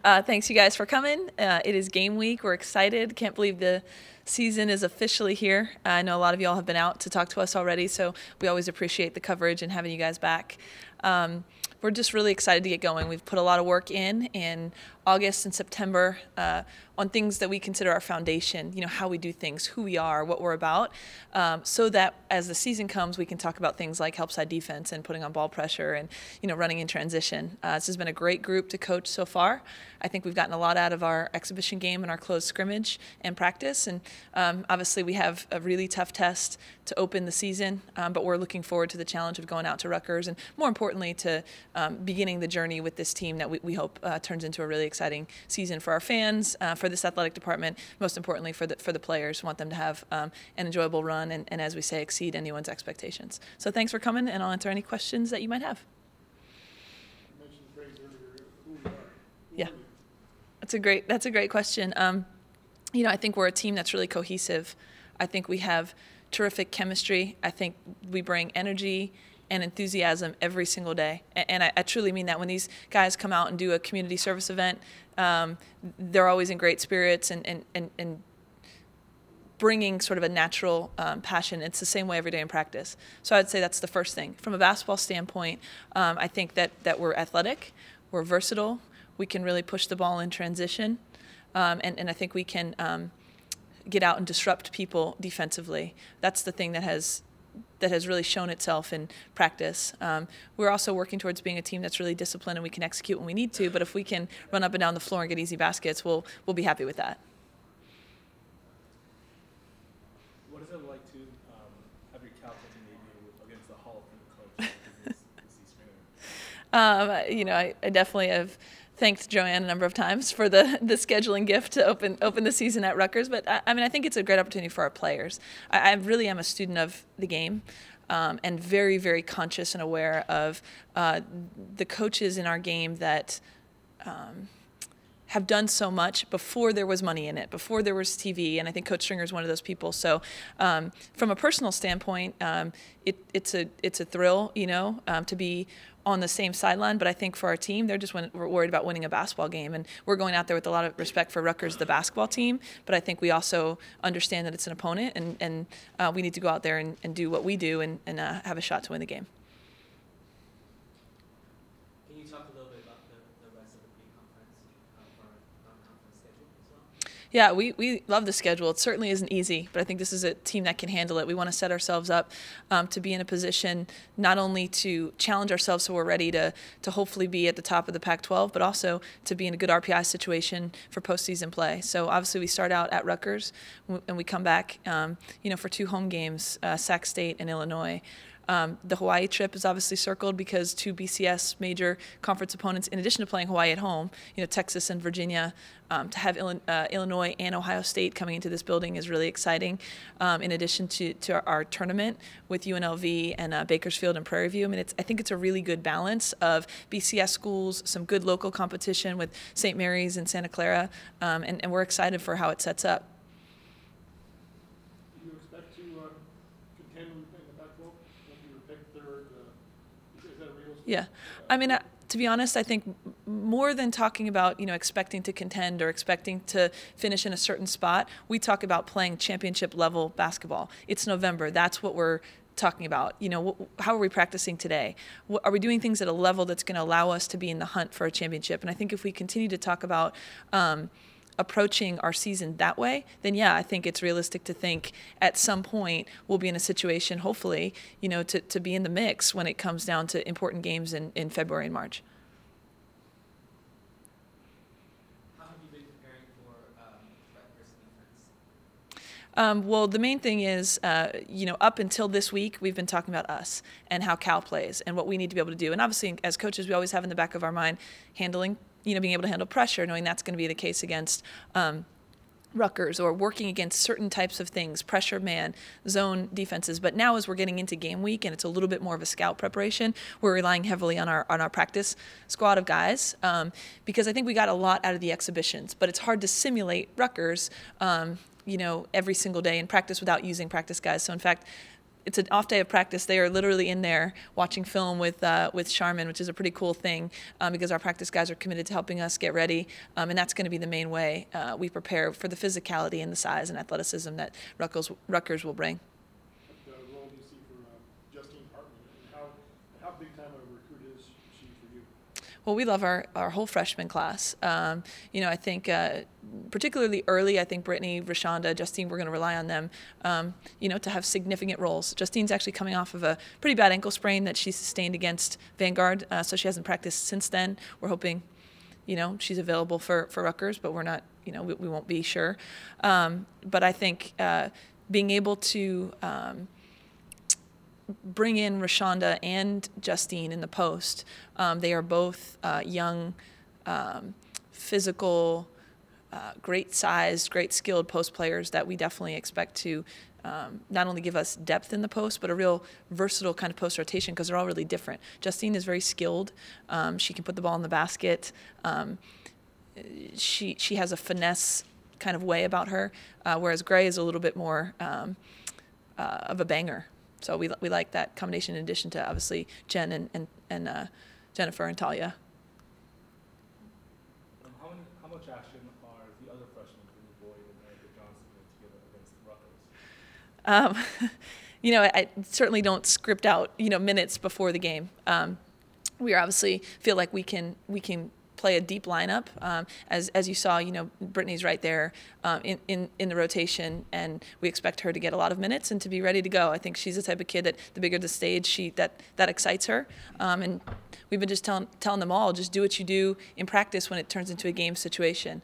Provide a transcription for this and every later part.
Thanks, you guys, for coming. It is game week. We're excited. Can't believe the season is officially here. I know a lot of y'all have been out to talk to us already, so we always appreciate the coverage and having you guys back. We're just really excited to get going. We've put a lot of work in August and September on things that we consider our foundation, how we do things, who we are, what we're about, so that as the season comes, we can talk about things like help side defense and putting on ball pressure and, running in transition. This has been a great group to coach so far. I think we've gotten a lot out of our exhibition game and our closed scrimmage and practice. And obviously we have a really tough test to open the season, but we're looking forward to the challenge of going out to Rutgers and, more importantly, to beginning the journey with this team that we hope turns into a really exciting season for our fans, for this athletic department, most importantly for the players. We want them to have an enjoyable run and, as we say, exceed anyone's expectations. So thanks for coming, and I'll answer any questions that you might have. You mentioned the phrase earlier, who we are. Yeah, that's a great question. I think we're a team that's really cohesive. I think we have terrific chemistry. I think we bring energy and enthusiasm every single day. And I truly mean that. When these guys come out and do a community service event, they're always in great spirits and bringing sort of a natural passion. It's the same way every day in practice. So I'd say that's the first thing. From a basketball standpoint, I think that we're athletic, we're versatile, we can really push the ball in transition, and I think we can get out and disrupt people defensively. That's the thing that has really shown itself in practice. We're also working towards being a team that's really disciplined and we can execute when we need to, but if we can run up and down the floor and get easy baskets, we'll be happy with that. What is it like to have your Cal coaching debut against the Hall of Fame coach? I definitely have thanked Joanne a number of times for the scheduling gift to open the season at Rutgers. But I think it's a great opportunity for our players. I really am a student of the game, and very, very conscious and aware of the coaches in our game that have done so much before there was money in it, before there was TV, and I think Coach Stringer is one of those people. So from a personal standpoint, it's a thrill, to be on the same sideline, but I think for our team, they're just worried about winning a basketball game, and we're going out there with a lot of respect for Rutgers, the basketball team, but I think we also understand that it's an opponent, and we need to go out there and do what we do and have a shot to win the game. Can you talk a little bit about the rest of the pre-conference or non-conference schedule as well? Yeah, we love the schedule. It certainly isn't easy, but I think this is a team that can handle it. We want to set ourselves up to be in a position not only to challenge ourselves so we're ready to hopefully be at the top of the Pac-12, but also to be in a good RPI situation for postseason play. So obviously we start out at Rutgers and we come back, for 2 home games, Sac State and Illinois. The Hawaii trip is obviously circled because 2 BCS major conference opponents, in addition to playing Hawaii at home, Texas and Virginia, to have Illinois and Ohio State coming into this building is really exciting. In addition to our tournament with UNLV and Bakersfield and Prairie View, I think it's a really good balance of BCS schools, some good local competition with St. Mary's and Santa Clara, and we're excited for how it sets up. Do you expect to contend in the Pac-12? You were picked third. Is that a real? Yeah, to be honest, I think more than talking about expecting to contend or expecting to finish in a certain spot, we talk about playing championship level basketball. It's November. That's what we're talking about. How are we practicing today? Are we doing things at a level that's going to allow us to be in the hunt for a championship? And I think if we continue to talk about approaching our season that way, then yeah, I think it's realistic to think at some point we'll be in a situation, hopefully, to be in the mix when it comes down to important games in February and March. How have you been preparing for Rutgers defense? Well, the main thing is, up until this week, we've been talking about us and how Cal plays and what we need to be able to do. And obviously, as coaches, we always have in the back of our mind handling being able to handle pressure, knowing that's going to be the case against Rutgers, or working against certain types of things, pressure man, zone defenses. But now as we're getting into game week and it's a little bit more of a scout preparation, we're relying heavily on our practice squad of guys, because I think we got a lot out of the exhibitions, but it's hard to simulate Rutgers every single day in practice without using practice guys. So in fact, it's an off day of practice. They are literally in there watching film with Charmin, which is a pretty cool thing because our practice guys are committed to helping us get ready, and that's going to be the main way we prepare for the physicality and the size and athleticism that Rutgers will bring. What role do you see for Justine Hartman, and how big time of a recruit is she for you? Well, we love our whole freshman class. I think particularly early, I think Brittany, Rashonda, Justine, we're going to rely on them, to have significant roles. Justine's actually coming off of a pretty bad ankle sprain that she sustained against Vanguard, so she hasn't practiced since then. We're hoping, she's available for Rutgers, but we're not, we won't be sure. But I think being able to bring in Rashonda and Justine in the post. They are both young, physical, great sized, great skilled post players that we definitely expect to not only give us depth in the post, but a real versatile kind of post rotation because they're all really different. Justine is very skilled. She can put the ball in the basket. She has a finesse kind of way about her, whereas Gray is a little bit more of a banger. So we like that combination in addition to obviously Jen and Jennifer and Talia. How much action are the other freshmen, Brittany Boyd and Erica Johnson, together against Rutgers? I certainly don't script out minutes before the game. We obviously feel like we can play a deep lineup. As you saw, Brittany's right there in the rotation, and we expect her to get a lot of minutes and to be ready to go. I think she's the type of kid that the bigger the stage, that excites her. And we've been just telling them all, just do what you do in practice when it turns into a game situation.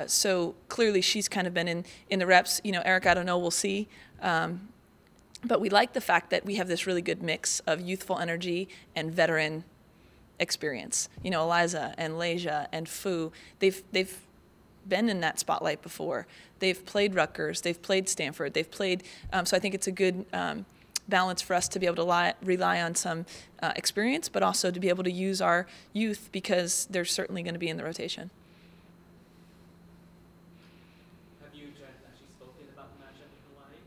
So clearly she's kind of been in the reps. Erica, I don't know, we'll see. But we like the fact that we have this really good mix of youthful energy and veteran experience. Eliza and Leja and Fu, they've been in that spotlight before. They've played Rutgers, they've played Stanford, they've played, so I think it's a good balance for us to be able to rely on some experience, but also to be able to use our youth because they're certainly going to be in the rotation. Have you actually spoken about the matchup in Hawaii?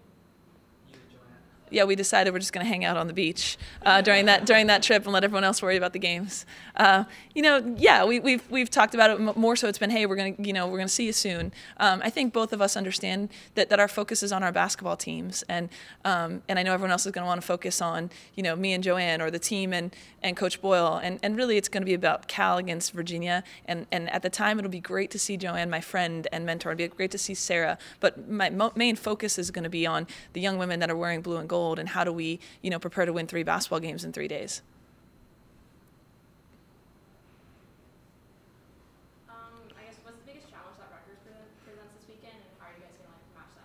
You and Joanne? Yeah, we decided we're just going to hang out on the beach during that trip and let everyone else worry about the games. We've talked about it more. So it's been, hey, we're gonna see you soon. I think both of us understand that our focus is on our basketball teams, and I know everyone else is going to want to focus on me and Joanne or the team and Coach Boyle, and really it's going to be about Cal against Virginia. And at the time it'll be great to see Joanne, my friend and mentor. It'll be great to see Sarah, but my main focus is going to be on the young women that are wearing blue and gold, and how do we prepare to win 3 basketball games in 3 days. I guess what's the biggest challenge that Rutgers presents this weekend, and how are you guys going to match that?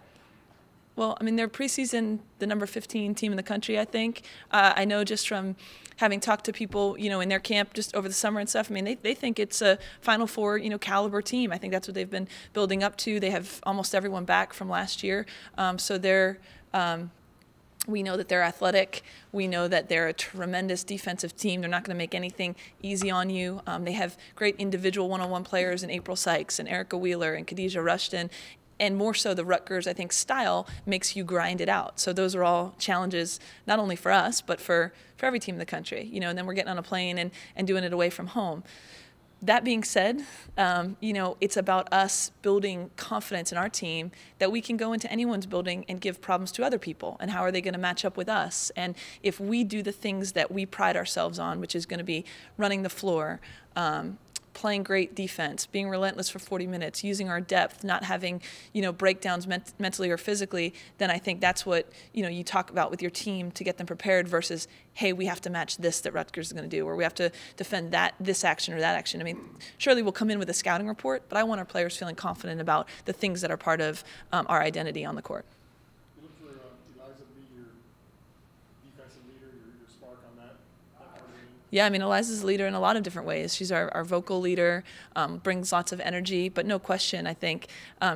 Well, they're preseason the number 15 team in the country, I think. I know just from having talked to people, in their camp just over the summer and stuff, they think it's a Final Four, caliber team. I think that's what they've been building up to. They have almost everyone back from last year. So they're we know that they're athletic. We know that they're a tremendous defensive team. They're not going to make anything easy on you. They have great individual one-on-one players in April Sykes and Erica Wheeler and Khadijah Rushton. And more so the Rutgers, I think, style makes you grind it out. So those are all challenges, not only for us, but for every team in the country. And then we're getting on a plane and doing it away from home. That being said, it's about us building confidence in our team that we can go into anyone's building and give problems to other people. And how are they going to match up with us? And if we do the things that we pride ourselves on, which is going to be running the floor, playing great defense, being relentless for 40 minutes, using our depth, not having, breakdowns mentally or physically, then I think that's what, you talk about with your team to get them prepared versus, hey, we have to match this that Rutgers is going to do, or we have to defend this action or that action. Surely we'll come in with a scouting report, but I want our players feeling confident about the things that are part of our identity on the court. You look for Eliza to be your defensive leader, your spark on that part of the game. Yeah, Eliza's a leader in a lot of different ways. She's our vocal leader, brings lots of energy, but no question, I think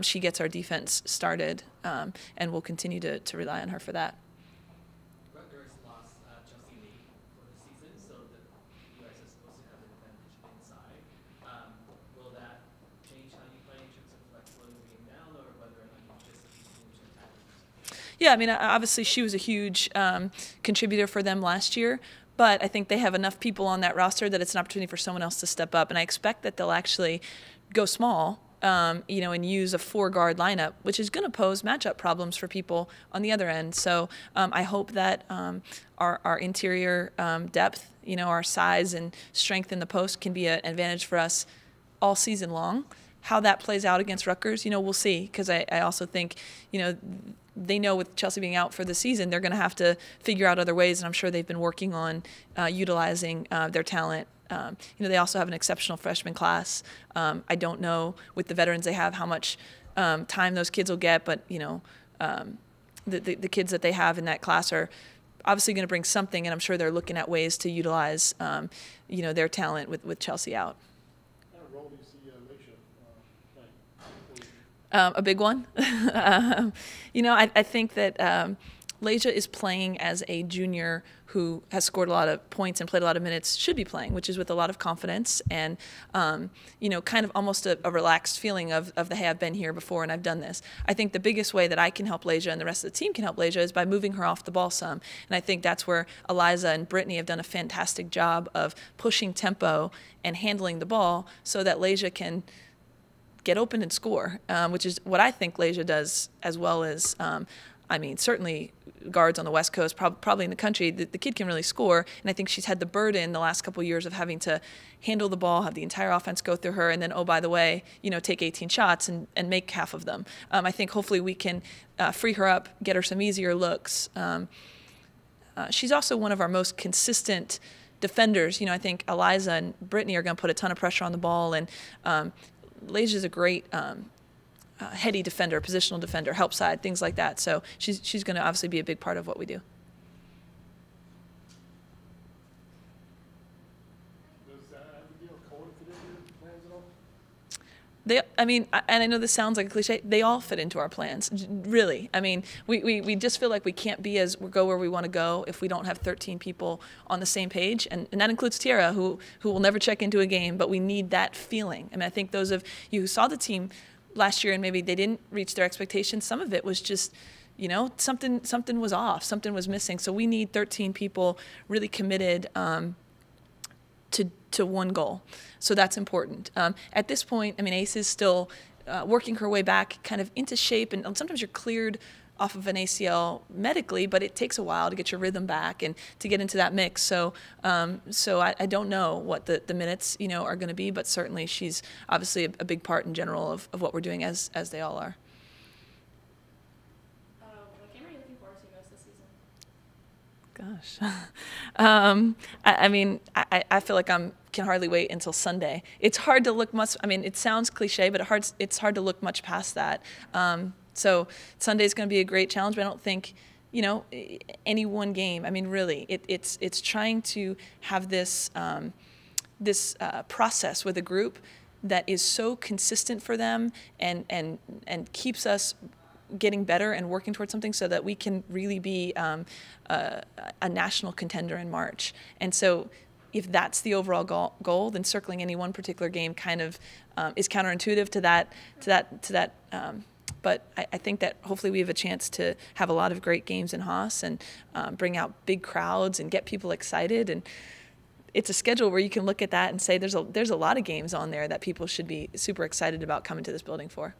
she gets our defense started, and we'll continue to rely on her for that. Rutgers lost Chelsea Lee for the season, so that you guys are supposed to have an advantage inside. Will that change how you play in terms of flexibility being down, or whether or not you just continue to attack? Yeah, I mean, obviously she was a huge contributor for them last year, but I think they have enough people on that roster that it's an opportunity for someone else to step up, and I expect that they'll actually go small, and use a 4-guard lineup, which is going to pose matchup problems for people on the other end. So I hope that our interior depth, our size and strength in the post can be an advantage for us all season long. How that plays out against Rutgers, we'll see, because I also think, they know with Chelsea being out for the season, they're going to have to figure out other ways, and I'm sure they've been working on utilizing their talent. They also have an exceptional freshman class. I don't know with the veterans they have how much time those kids will get, but the kids that they have in that class are obviously going to bring something, and I'm sure they're looking at ways to utilize their talent with Chelsea out. What kind of role do you see Leisha playing? A big one. I think that Leisha is playing as a junior who has scored a lot of points and played a lot of minutes, should be playing, which is with a lot of confidence and, kind of almost a relaxed feeling of the, hey, I've been here before and I've done this. I think the biggest way that I can help Leisha and the rest of the team can help Leisha is by moving her off the ball some. And I think that's where Eliza and Brittany have done a fantastic job of pushing tempo and handling the ball so that Leisha can get open and score, which is what I think Leisha does as well as, certainly guards on the West Coast, probably in the country. The kid can really score, and I think she's had the burden the last couple of years of having to handle the ball, have the entire offense go through her, and then, oh, by the way, take 18 shots and make half of them. I think hopefully we can free her up, get her some easier looks. She's also one of our most consistent defenders. I think Eliza and Brittany are going to put a ton of pressure on the ball, and Leisha's a great heady defender, positional defender, help side, things like that. So she's going to obviously be a big part of what we do. Does Abigail Cohen fit into your plans at all? And I know this sounds like a cliche, they all fit into our plans, really. We just feel like we can't go where we want to go if we don't have 13 people on the same page, and that includes Tiara, who will never check into a game, but we need that feeling. I think those of you who saw the team last year and maybe they didn't reach their expectations, some of it was just, something was off, something was missing. So we need 13 people really committed to one goal. So that's important. At this point, Ace is still working her way back kind of into shape, and sometimes you're cleared off of an ACL medically, but it takes a while to get your rhythm back and to get into that mix. So I don't know what the minutes are going to be, but certainly she's obviously a big part in general of what we're doing, as they all are. What game are you looking forward to most this season? Gosh. I feel like can hardly wait until Sunday. It's hard to look much, it sounds cliche, but it's hard to look much past that. So Sunday's going to be a great challenge, but I don't think, any one game. Really, it's trying to have this process with a group that is so consistent for them and keeps us getting better and working towards something so that we can really be a national contender in March. And so if that's the overall goal, then circling any one particular game kind of is counterintuitive to that. But I think that hopefully we have a chance to have a lot of great games in Haas and bring out big crowds and get people excited. And it's a schedule where you can look at that and say there's a lot of games on there that people should be super excited about coming to this building for.